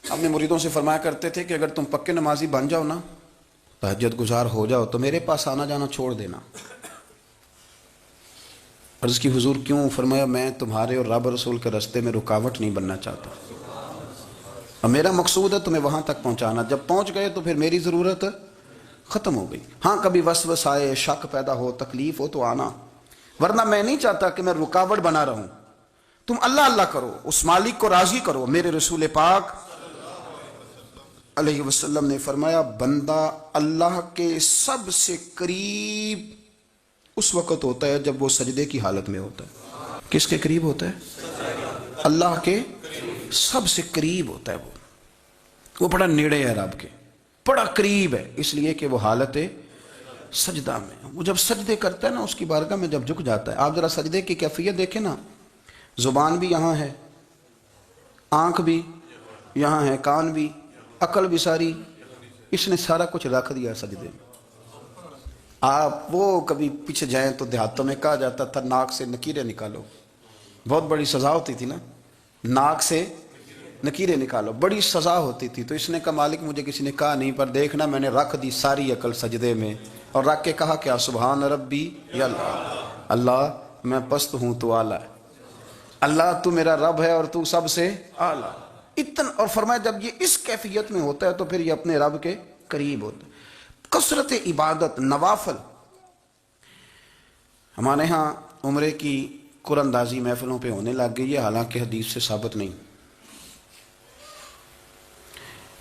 اپنے مریدوں سے فرمایا کرتے تھے کہ اگر تم پکے نمازی بن جاؤ نا، تہجد گزار ہو جاؤ، تو میرے پاس آنا جانا چھوڑ دینا۔ عرض کی حضور کیوں؟ فرمایا میں تمہارے اور رب رسول کے راستے میں رکاوٹ نہیں بننا چاہتا، اور میرا مقصود ہے تمہیں وہاں تک پہنچانا۔ جب پہنچ گئے تو پھر میری ضرورت ختم ہو گئی۔ ہاں کبھی وسوس آئے، شک پیدا ہو، تکلیف ہو تو آنا، ورنہ میں نہیں چاہتا کہ میں رکاوٹ بنا رہوں۔ تم اللہ اللہ کرو، اس مالک کو راضی کرو۔ میرے رسول پاک علیہ وسلم نے فرمایا بندہ اللہ کے سب سے قریب اس وقت ہوتا ہے جب وہ سجدے کی حالت میں ہوتا ہے۔ کس کے قریب ہوتا ہے؟ اللہ کے سب سے قریب ہوتا ہے۔ وہ بڑا نیڑے ہے رب کے، بڑا قریب ہے، اس لیے کہ وہ حالت سجدہ میں۔ وہ جب سجدے کرتا ہے نا، اس کی بارگاہ میں جب جھک جاتا ہے، آپ ذرا سجدے کی کیفیت دیکھیں نا، زبان بھی یہاں ہے، آنکھ بھی یہاں ہے، کان بھی، عقل بھی، ساری اس نے سارا کچھ رکھ دیا سجدے میں۔ آپ وہ کبھی پیچھے جائیں تو دیہاتوں میں کہا جاتا تھا ناک سے نکیرے نکالو، بہت بڑی سزا ہوتی تھی نا، ناک سے نکیرے نکالو، بڑی سزا ہوتی تھی۔ تو اس نے کہا مالک مجھے کسی نے کہا نہیں، پر دیکھنا میں نے رکھ دی ساری عقل سجدے میں، اور رکھ کے کہا کیا؟ سبحان ربی یا اللہ، اللہ میں پست ہوں تو اعلیٰ ہے، اللہ تو میرا رب ہے اور تو سب سے اعلیٰ اتنا۔ اور فرمایا جب یہ اس کیفیت میں ہوتا ہے تو پھر یہ اپنے رب کے قریب ہوتا ہے۔ کثرت عبادت، نوافل۔ ہمارے ہاں عمرے کی قرآن اندازی محفلوں پہ ہونے لگ گئی ہے، حالانکہ حدیث سے ثابت نہیں۔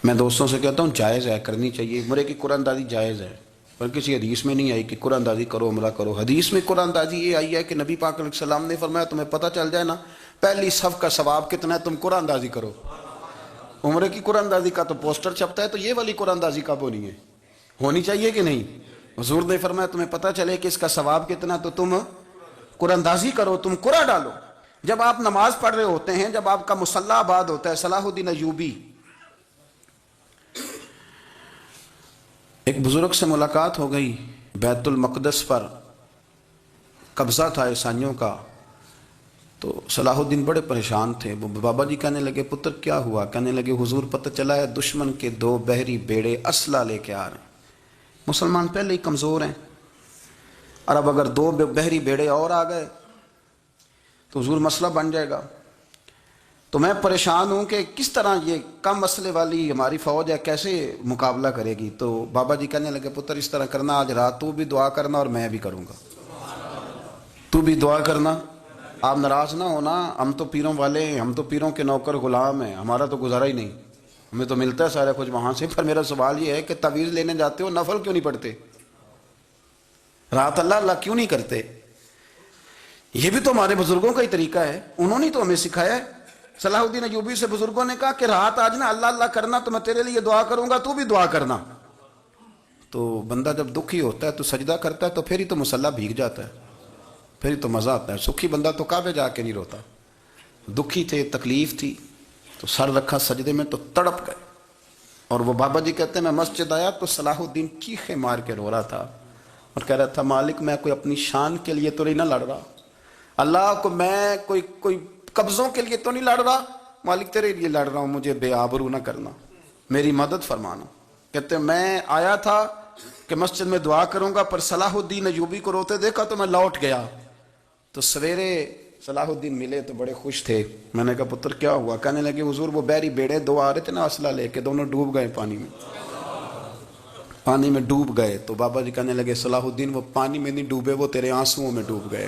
میں دوستوں سے کہتا ہوں جائز ہے، کرنی چاہیے، عمرے کی قرآن اندازی جائز ہے، پر کسی حدیث میں نہیں آئی کہ قرآن اندازی کرو عمرہ کرو۔ حدیث میں قرآن اندازی یہ آئی ہے کہ نبی پاک علیہ السلام نے فرمایا تمہیں پتہ چل جائے نا پہلی صف کا ثواب کتنا ہے، تم قرآن اندازی کرو۔ عمرے کی قرآن اندازی کا تو پوسٹر چھپتا ہے، تو یہ والی قرآن اندازی کب ہونی ہے؟ ہونی چاہیے کہ نہیں؟ حضور نے فرمایا تمہیں پتہ چلے کہ اس کا ثواب کتنا، تو تم قرآن اندازی کرو، تم قرآن ڈالو۔ جب آپ نماز پڑھ رہے ہوتے ہیں، جب آپ کا مصلی آباد ہوتا ہے، صلاح الدین ایوبی ایک بزرگ سے ملاقات ہو گئی، بیت المقدس پر قبضہ تھا عیسائیوں کا، تو صلاح الدین بڑے پریشان تھے۔ وہ بابا جی کہنے لگے پتر کیا ہوا؟ کہنے لگے حضور پتہ چلا ہے دشمن کے 2 بحری بیڑے اسلحہ لے کے آ رہے ہیں، مسلمان پہلے ہی کمزور ہیں، اور اب اگر 2 بحری بیڑے اور آ گئے تو حضور مسئلہ بن جائے گا۔ تو میں پریشان ہوں کہ کس طرح یہ کم مسئلے والی ہماری فوج ہے کیسے مقابلہ کرے گی۔ تو بابا جی کہنے لگے پتر اس طرح کرنا، آج رات تو بھی دعا کرنا اور میں بھی کروں گا، تو بھی دعا کرنا، آپ ناراض نہ ہونا، ہم تو پیروں والے ہیں، ہم تو پیروں کے نوکر غلام ہیں، ہمارا تو گزارا ہی نہیں، ہمیں تو ملتا ہے سارا کچھ وہاں سے۔ پر میرا سوال یہ ہے کہ تعویذ لینے جاتے ہو نفل کیوں نہیں پڑھتے؟ رات اللہ اللہ کیوں نہیں کرتے؟ یہ بھی تو ہمارے بزرگوں کا ہی طریقہ ہے، انہوں نے تو ہمیں سکھایا ہے۔ صلاح الدین ایوبی سے بزرگوں نے کہا کہ رات آج نا اللہ اللہ کرنا، تو میں تیرے لیے دعا کروں گا، تو بھی دعا کرنا۔ تو بندہ جب دکھی ہوتا ہے تو سجدہ کرتا ہے، تو پھر ہی تو مصلی بھیگ جاتا ہے، پھر ہی تو مزہ آتا ہے۔ سکھی بندہ تو کعبے جا کے نہیں روتا، دکھی تھے، تکلیف تھی، تو سر رکھا سجدے میں تو تڑپ گئے۔ اور وہ بابا جی کہتے ہیں میں مسجد آیا تو صلاح الدین چیخے مار کے رو رہا تھا اور کہہ رہا تھا مالک میں کوئی اپنی شان کے لیے تو نہیں نہ لڑ رہا، اللہ کو میں کوئی قبضوں کے لیے تو نہیں لڑ رہا، مالک تیرے لیے لڑ رہا ہوں، مجھے بے آبرو نہ کرنا، میری مدد فرمانا۔ کہتے ہیں میں آیا تھا کہ مسجد میں دعا کروں گا، پر صلاح الدین ایوبی کو روتے دیکھا تو میں لوٹ گیا۔ تو سویرے صلاح الدین ملے تو بڑے خوش تھے۔ میں نے کہا پتر کیا ہوا؟ کہنے لگے حضور وہ بحری بیڑے 2 آ رہے تھے نا اسلحہ لے کے، دونوں ڈوب گئے پانی میں ڈوب گئے۔ تو بابا جی کہنے لگے صلاح الدین وہ پانی میں نہیں ڈوبے، وہ تیرے آنسوؤں میں ڈوب گئے،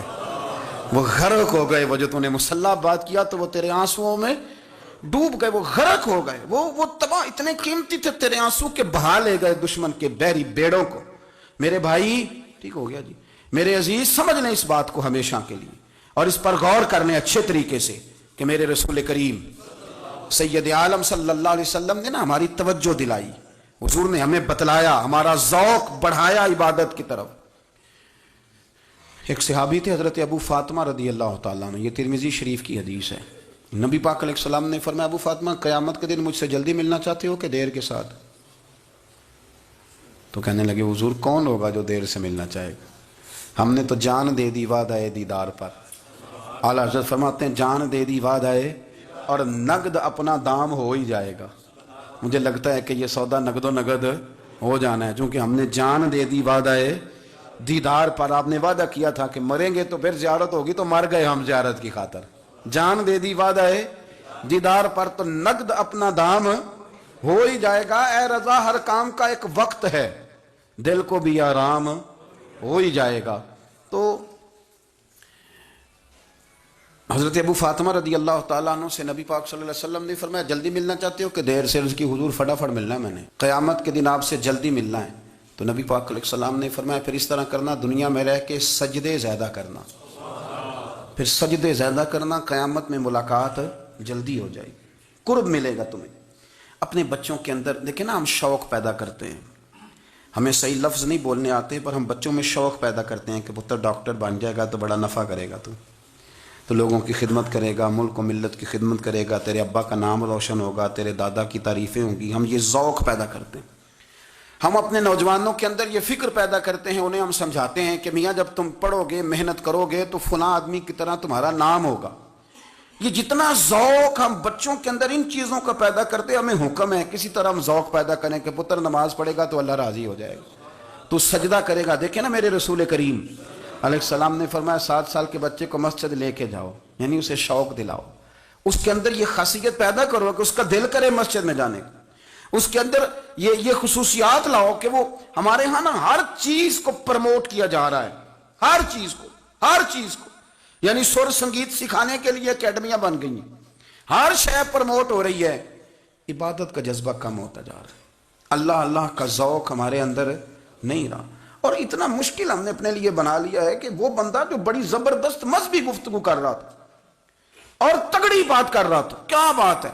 وہ غرق ہو گئے۔ وہ جو تو نے مصلی بات کیا تو وہ تیرے آنسوؤں میں ڈوب گئے، وہ غرق ہو گئے، وہ تباہ، اتنے قیمتی تھے تیرے آنسو کے بہا لے گئے دشمن کے بحری بیڑوں کو۔ میرے بھائی ٹھیک ہو گیا جی، میرے عزیز سمجھ لیں اس بات کو ہمیشہ کے لیے، اور اس پر غور کرنے اچھے طریقے سے کہ میرے رسول کریم سید عالم صلی اللہ علیہ وسلم نے نا ہماری توجہ دلائی، حضور نے ہمیں بتلایا، ہمارا ذوق بڑھایا عبادت کی طرف۔ ایک صحابی تھے حضرت ابو فاطمہ رضی اللہ تعالیٰ عنہ، یہ ترمذی شریف کی حدیث ہے۔ نبی پاک علیہ السلام نے فرمایا ابو فاطمہ قیامت کے دن مجھ سے جلدی ملنا چاہتے ہو کہ دیر کے ساتھ؟ تو کہنے لگے حضور کون ہوگا جو دیر سے ملنا چاہے گا، ہم نے تو جان دے دی وعدہ دیدار پر۔ اعلیٰ حضرت فرماتے ہیں جان دے دی وعدہ اور نقد اپنا دام ہو ہی جائے گا۔ مجھے لگتا ہے کہ یہ سودا نقد و نقد ہو جانا ہے، چونکہ ہم نے جان دے دی وعدہ دیدار پر۔ آپ نے وعدہ کیا تھا کہ مریں گے تو پھر زیارت ہوگی، تو مر گئے ہم زیارت کی خاطر۔ جان دے دی وعدہ دیدار پر، تو نقد اپنا دام ہو ہی جائے گا۔ اے رضا ہر کام کا ایک وقت ہے، دل کو بھی آرام ہو ہی جائے گا۔ تو حضرت ابو فاطمہ رضی اللہ تعالیٰ عنہ سے نبی پاک صلی اللہ علیہ وسلم نے فرمایا جلدی ملنا چاہتے ہو کہ دیر سے؟ عرض کی حضور فٹافٹ ملنا ہے، میں نے قیامت کے دن آپ سے جلدی ملنا ہے۔ تو نبی پاک علیہ السلام نے فرمایا پھر اس طرح کرنا، دنیا میں رہ کے سجدے زیادہ کرنا، پھر سجدے زیادہ کرنا، قیامت میں ملاقات جلدی ہو جائے گی، قرب ملے گا تمہیں۔ اپنے بچوں کے اندر دیکھیں نا، ہم شوق پیدا کرتے ہیں، ہمیں صحیح لفظ نہیں بولنے آتے پر ہم بچوں میں شوق پیدا کرتے ہیں کہ پتر ڈاکٹر بن جائے گا تو بڑا نفع کرے گا، تو لوگوں کی خدمت کرے گا، ملک و ملت کی خدمت کرے گا، تیرے ابا کا نام روشن ہوگا، تیرے دادا کی تعریفیں ہوں گی۔ ہم یہ ذوق پیدا کرتے ہیں۔ ہم اپنے نوجوانوں کے اندر یہ فکر پیدا کرتے ہیں، انہیں ہم سمجھاتے ہیں کہ میاں جب تم پڑھو گے، محنت کرو گے تو فلاں آدمی کی طرح تمہارا نام ہوگا۔ یہ جتنا ذوق ہم بچوں کے اندر ان چیزوں کا پیدا کرتے، ہمیں حکم ہے کسی طرح ہم ذوق پیدا کریں کہ پتر نماز پڑھے گا تو اللہ راضی ہو جائے گا، تو سجدہ کرے گا۔ دیکھیں نا میرے رسول کریم علیہ السلام نے فرمایا 7 سال کے بچے کو مسجد لے کے جاؤ، یعنی اسے شوق دلاؤ، اس کے اندر یہ خاصیت پیدا کرو کہ اس کا دل کرے مسجد میں جانے کا، اس کے اندر یہ خصوصیات لاؤ کہ وہ ہمارے ہاں نا ہر چیز کو پروموٹ کیا جا رہا ہے، ہر چیز کو، یعنی سر سنگیت سکھانے کے لیے اکیڈمیاں بن گئی ہیں، ہر شے پروموٹ ہو رہی ہے، عبادت کا جذبہ کم ہوتا جا رہا ہے، اللہ کا ذوق ہمارے اندر نہیں رہا۔ اور اتنا مشکل ہم نے اپنے لیے بنا لیا ہے کہ وہ بندہ جو بڑی زبردست مذہبی گفتگو کر رہا تھا اور تگڑی بات کر رہا تھا، کیا بات ہے،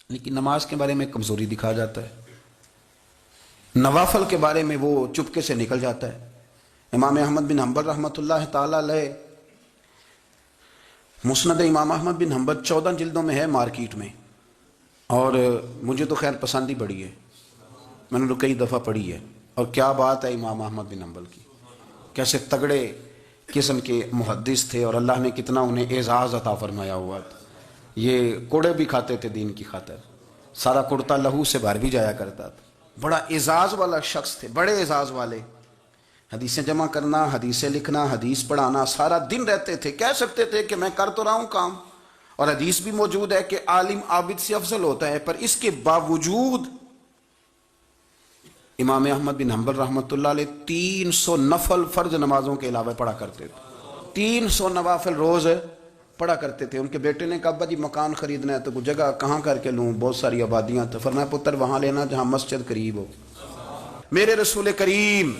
لیکن نماز کے بارے میں کمزوری دکھا جاتا ہے، نوافل کے بارے میں وہ چپکے سے نکل جاتا ہے۔ امام احمد بن حنبل رحمۃ اللہ تعالی علیہ، مسند امام احمد بن حنبل 14 جلدوں میں ہے مارکیٹ میں، اور مجھے تو خیر پسند ہی پڑی ہے، میں نے تو کئی دفعہ پڑھی ہے۔ اور کیا بات ہے امام احمد بن حنبل کی، کیسے تگڑے قسم کے محدث تھے، اور اللہ نے کتنا انہیں اعزاز عطا فرمایا ہوا تھا۔ یہ کوڑے بھی کھاتے تھے دین کی خاطر، سارا کرتا لہو سے بھر بھی جایا کرتا تھا، بڑا اعزاز والا شخص تھے، بڑے اعزاز والے۔ حدیثیں جمع کرنا، حدیثیں لکھنا، حدیث پڑھانا، سارا دن رہتے تھے۔ کہہ سکتے تھے کہ میں کر تو رہا ہوں کام، اور حدیث بھی موجود ہے کہ عالم عابد سے افضل ہوتا ہے، پر اس کے باوجود امام احمد بن حنبل رحمۃ اللہ علیہ 300 نفل فرض نمازوں کے علاوہ پڑھا کرتے تھے، 300 نوافل روز پڑھا کرتے تھے۔ ان کے بیٹے نے کہا ابا جی مکان خریدنا ہے تو وہ جگہ کہاں کر کے لوں، بہت ساری آبادیاں، تو فرمایا پتر وہاں لینا جہاں مسجد قریب ہو۔ میرے رسول کریم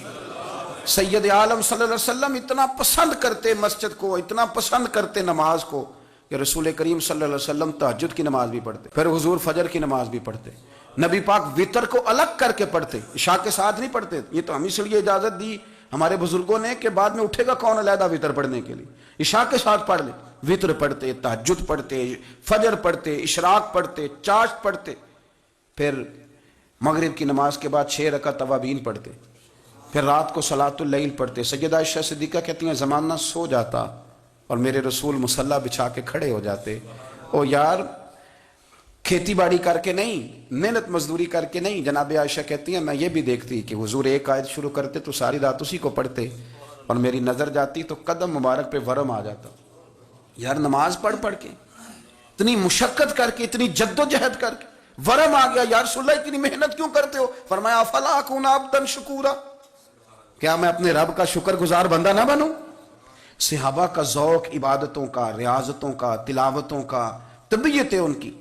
سید عالم صلی اللہ علیہ وسلم اتنا پسند کرتے مسجد کو، اتنا پسند کرتے نماز کو، کہ رسول کریم صلی اللہ علیہ وسلم تہجد کی نماز بھی پڑھتے، پھر حضور فجر کی نماز بھی پڑھتے، نبی پاک وتر کو الگ کر کے پڑھتے، عشاء کے ساتھ نہیں پڑھتے۔ یہ تو ہم اس لیے اجازت دی ہمارے بزرگوں نے کہ بعد میں اٹھے گا کون علیحدہ وتر پڑھنے کے لیے، عشاء کے ساتھ پڑھ لے۔ وتر پڑھتے، تہجد پڑھتے، فجر پڑھتے، اشراق پڑھتے، چاشت پڑھتے، پھر مغرب کی نماز کے بعد 6 رکعت اوابین پڑھتے، پھر رات کو صلاۃ اللیل پڑھتے۔ سیدہ عائشہ صدیقہ کہتی ہیں زمانہ سو جاتا اور میرے رسول مصلی بچھا کے کھڑے ہو جاتے۔ او یار کھیتی باڑی کر کے نہیں، محنت مزدوری کر کے نہیں، جناب عائشہ کہتی ہیں میں یہ بھی دیکھتی کہ حضور ایک آیت شروع کرتے تو ساری رات اسی کو پڑھتے، اور میری نظر جاتی تو قدم مبارک پہ ورم آ جاتا۔ یار نماز پڑھ کے اتنی مشقت کر کے، اتنی جد و جہد کر کے ورم آ گیا، یا رسول اللہ اتنی محنت کیوں کرتے ہو؟ فرمایا افلا اکون عبدا شکورا، کیا میں اپنے رب کا شکر گزار بندہ نہ بنوں؟ صحابہ کا ذوق عبادتوں کا، ریاضتوں کا، تلاوتوں کا، طبیعت ہے ان کی،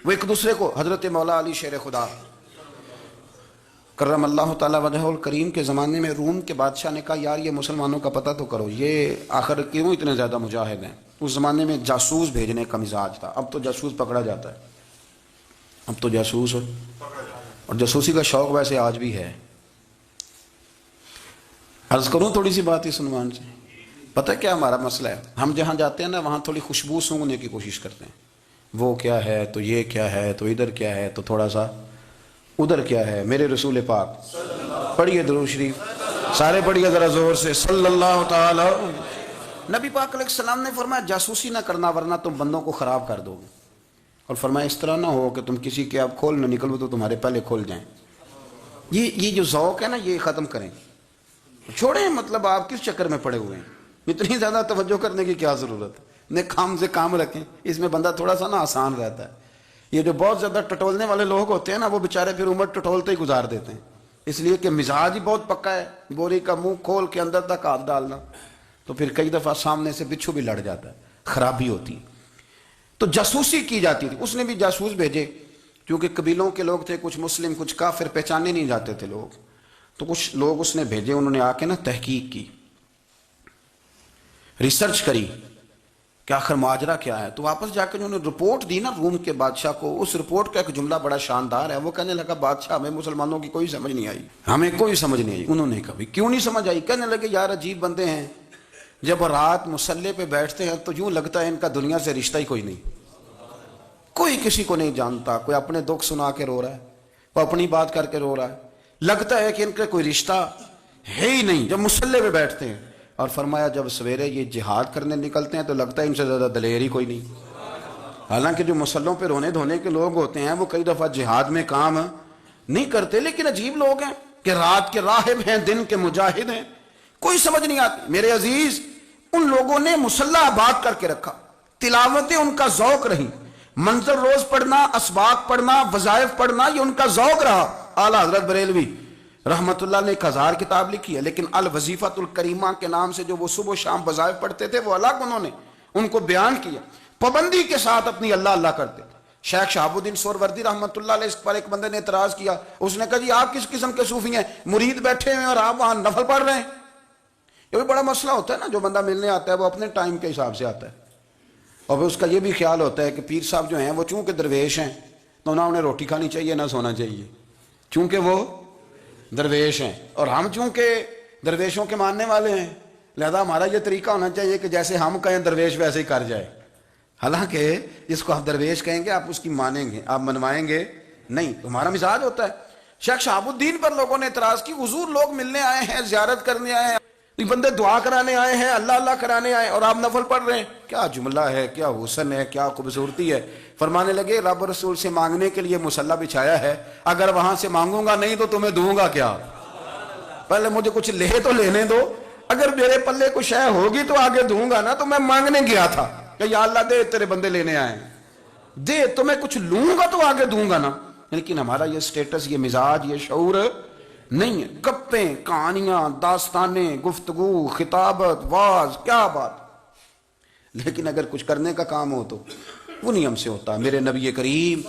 وہ ایک دوسرے کو، حضرت مولا علی شیر خدا کرم اللہ تعالیٰ وجہہ الکریم کے زمانے میں روم کے بادشاہ نے کہا یار یہ مسلمانوں کا پتہ تو کرو، یہ آخر کیوں اتنے زیادہ مجاہد ہیں؟ اس زمانے میں جاسوس بھیجنے کا مزاج تھا، اب تو جاسوس پکڑا جاتا ہے، اب تو جاسوس، اور جاسوسی کا شوق ویسے آج بھی ہے۔ عرض کروں تھوڑی سی بات اس عنوان سے، پتہ کیا ہمارا مسئلہ ہے؟ ہم جہاں جاتے ہیں نا وہاں تھوڑی خوشبو سونگنے کی کوشش کرتے ہیں، وہ کیا ہے تو یہ کیا ہے تو ادھر کیا ہے تو تھوڑا سا ادھر کیا ہے۔ میرے رسول پاک پڑھیے درود شریف، سارے پڑھیے ذرا زور سے، صلی اللہ تعالی۔ نبی پاک علیہ السلام نے فرمایا جاسوسی نہ کرنا ورنہ تم بندوں کو خراب کر دو گے۔ اور فرمایا اس طرح نہ ہو کہ تم کسی کے آپ کھول نہ نکلو تو تمہارے پہلے کھول جائیں. یہ جو ذوق ہے نا یہ ختم کریں, چھوڑیں. مطلب آپ کس چکر میں پڑے ہوئے ہیں, اتنی زیادہ توجہ کرنے کی کیا ضرورت ہے. نیک کام سے کام رکھیں, اس میں بندہ تھوڑا سا نا آسان رہتا ہے. یہ جو بہت زیادہ ٹٹولنے والے لوگ ہوتے ہیں نا وہ بےچارے پھر عمر ٹٹولتے ہی گزار دیتے ہیں, اس لیے کہ مزاج ہی بہت پکا ہے. بوری کا منہ کھول کے اندر تک ہاتھ ڈالنا, تو پھر کئی دفعہ سامنے سے بچھو بھی لڑ جاتا ہے, خرابی ہوتی ہے. تو جاسوسی کی جاتی تھی. اس نے بھی جاسوس بھیجے, کیونکہ قبیلوں کے لوگ تھے, کچھ مسلم کچھ کافر, پہچانے نہیں جاتے تھے لوگ. تو کچھ لوگ اس نے بھیجے, انہوں نے آ کے نا تحقیق کی, ریسرچ کری کہ آخر ماجرا کیا ہے. تو واپس جا کے انہوں نے رپورٹ دی نا روم کے بادشاہ کو. اس رپورٹ کا ایک جملہ بڑا شاندار ہے. وہ کہنے لگا بادشاہ ہمیں مسلمانوں کی کوئی سمجھ نہیں آئی, ہمیں کوئی سمجھ نہیں آئی. انہوں نے کہا کیوں نہیں سمجھ آئی؟ کہنے لگے یار عجیب بندے ہیں, جب رات مصلے پہ بیٹھتے ہیں تو یوں لگتا ہے ان کا دنیا سے رشتہ ہی کوئی نہیں, کوئی کسی کو نہیں جانتا. کوئی اپنے دکھ سنا کے رو رہا ہے, کوئی اپنی بات کر کے رو رہا ہے, لگتا ہے کہ ان کا کوئی رشتہ ہے ہی نہیں جب مصلے پہ بیٹھتے ہیں. اور فرمایا جب سویرے یہ جہاد کرنے نکلتے ہیں تو لگتا ہے ان سے زیادہ دلیر ہی کوئی نہیں. حالانکہ جو مصلوں پہ رونے دھونے کے لوگ ہوتے ہیں وہ کئی دفعہ جہاد میں کام نہیں کرتے, لیکن عجیب لوگ ہیں کہ رات کے راہب ہیں, دن کے مجاہد ہیں, کوئی سمجھ نہیں آتی. میرے عزیز, ان لوگوں نے مصلہ آباد کر کے رکھا, تلاوتیں ان کا ذوق رہی, منظر روز پڑھنا, اسباق پڑھنا, وظائف پڑھنا, یہ ان کا ذوق رہا. اعلیٰ حضرت بریلوی رحمت اللہ نے 1000 کتاب لکھی ہے, لیکن الوظیفۃ الکریمہ کے نام سے جو وہ صبح و شام وظائف پڑھتے تھے وہ الگ انہوں نے ان کو بیان کیا. پابندی کے ساتھ اپنی اللہ اللہ کرتے تھے. شیخ شہاب الدین سہروردی رحمت اللہ علیہ اس پر ایک بندے نے اعتراض کیا. اس نے کہا جی آپ کس قسم کے صوفی ہیں, مرید بیٹھے ہیں اور آپ وہاں نفل پڑھ رہے ہیں. یہ بھی بڑا مسئلہ ہوتا ہے نا, جو بندہ ملنے آتا ہے وہ اپنے ٹائم کے حساب سے آتا ہے, اور پھر اس کا یہ بھی خیال ہوتا ہے کہ پیر صاحب جو ہیں وہ چونکہ درویش ہیں تو نہ انہیں روٹی کھانی چاہیے نہ سونا چاہیے, چونکہ وہ درویش ہیں, اور ہم چونکہ درویشوں کے ماننے والے ہیں لہذا ہمارا یہ طریقہ ہونا چاہیے کہ جیسے ہم کہیں درویش ویسے ہی کر جائے. حالانکہ جس کو آپ درویش کہیں گے آپ اس کی مانیں گے, آپ منوائیں گے نہیں, تمہارا مزاج ہوتا ہے. شیخ شہاب الدین پر لوگوں نے اعتراض کی, حضور لوگ ملنے آئے ہیں, زیارت کرنے آئے ہیں, بندے دعا کرانے آئے ہیں, اللہ اللہ کرانے آئے, اور آپ نفل پڑھ رہے ہیں. کیا جملہ ہے, کیا حسن ہے, کیا خوبصورتی ہے. فرمانے لگے رب رسول سے مانگنے کے لیے مصلی بچھایا ہے, اگر وہاں سے مانگوں گا نہیں تو تمہیں دوں گا کیا؟ پہلے مجھے کچھ لے تو لینے دو, اگر میرے پلے کچھ ہے ہوگی تو آگے دوں گا نا. تو میں مانگنے گیا تھا کہ یا اللہ دے, تیرے بندے لینے آئے ہیں, دے, تو میں کچھ لوں گا تو آگے دوں گا نا. لیکن ہمارا یہ سٹیٹس, یہ مزاج, یہ شعور نہیں ہے. گپیں, کہانیاں, داستانیں, گفتگو, خطابت, واز, کیا بات. لیکن اگر کچھ کرنے کا کام ہو تو وہ نہیں ہم سے ہوتا. میرے نبی کریم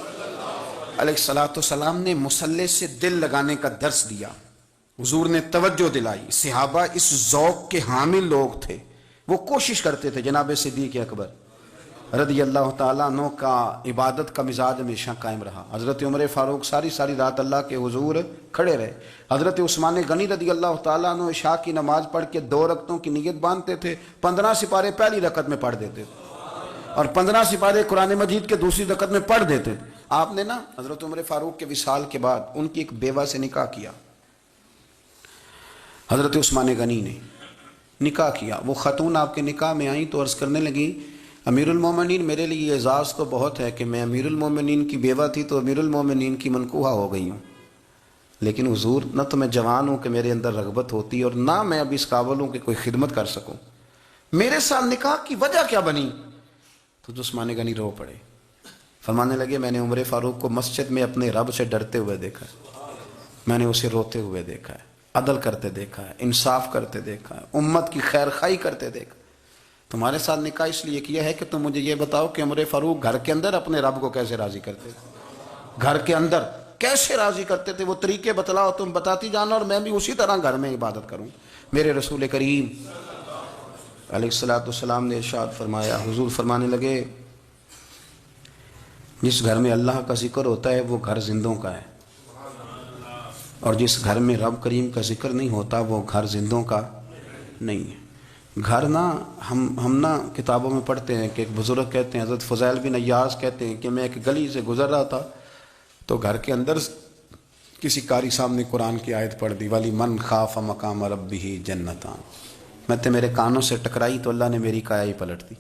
علیہ الصلوۃ والسلام نے مصلی سے دل لگانے کا درس دیا, حضور نے توجہ دلائی. صحابہ اس ذوق کے حامل لوگ تھے, وہ کوشش کرتے تھے. جناب صدیق اکبر رضی اللہ تعالیٰ عنہ کا عبادت کا مزاج ہمیشہ قائم رہا. حضرت عمر فاروق ساری رات اللہ کے حضور کھڑے رہے. حضرت عثمان غنی رضی اللہ تعالیٰ عنہ عشاء کی نماز پڑھ کے 2 رکعتوں کی نیت باندھتے تھے, 15 سپارے پہلی رکعت میں پڑھ دیتے تھے اور 15 سپارے قرآن مجید کے دوسری رکعت میں پڑھ دیتے تھے. آپ نے نا حضرت عمر فاروق کے وصال کے بعد ان کی ایک بیوہ سے نکاح کیا. حضرت عثمان غنی نے نکاح کیا. وہ خاتون آپ کے نکاح میں آئیں تو عرض کرنے لگی, امیر المومنین میرے لیے اعزاز تو بہت ہے کہ میں امیر المومنین کی بیوہ تھی تو امیر المومنین کی منکوحہ ہو گئی ہوں, لیکن حضور نہ تو میں جوان ہوں کہ میرے اندر رغبت ہوتی اور نہ میں اب اس قابل ہوں کہ کوئی خدمت کر سکوں. میرے ساتھ نکاح کی وجہ کیا بنی؟ تو عثمان غنی رو پڑے. فرمانے لگے میں نے عمر فاروق کو مسجد میں اپنے رب سے ڈرتے ہوئے دیکھا ہے, میں نے اسے روتے ہوئے دیکھا ہے, عدل کرتے دیکھا ہے, انصاف کرتے دیکھا ہے, امت کی خیر خواہی کرتے دیکھا. تمہارے ساتھ نکاح اس لیے کیا ہے کہ تم مجھے یہ بتاؤ کہ عمر فاروق گھر کے اندر اپنے رب کو کیسے راضی کرتے تھے, گھر کے اندر کیسے راضی کرتے تھے. وہ طریقے بتلاؤ, تم بتاتی جانا اور میں بھی اسی طرح گھر میں عبادت کروں. میرے رسول کریم علیہ الصلوۃ والسلام نے ارشاد فرمایا, حضور فرمانے لگے جس گھر میں اللہ کا ذکر ہوتا ہے وہ گھر زندوں کا ہے, اور جس گھر میں رب کریم کا ذکر نہیں ہوتا وہ گھر زندوں کا نہیں ہے. گھر نا ہم نا کتابوں میں پڑھتے ہیں کہ ایک بزرگ کہتے ہیں, حضرت فضیل بن عیاض کہتے ہیں کہ میں ایک گلی سے گزر رہا تھا تو گھر کے اندر کسی قاری صاحب نے قرآن کی آیت پڑھ دی, ولی من خاف مقام ربہ جنتان. میں تو میرے کانوں سے ٹکرائی تو اللہ نے میری کایا ہی پلٹ دی.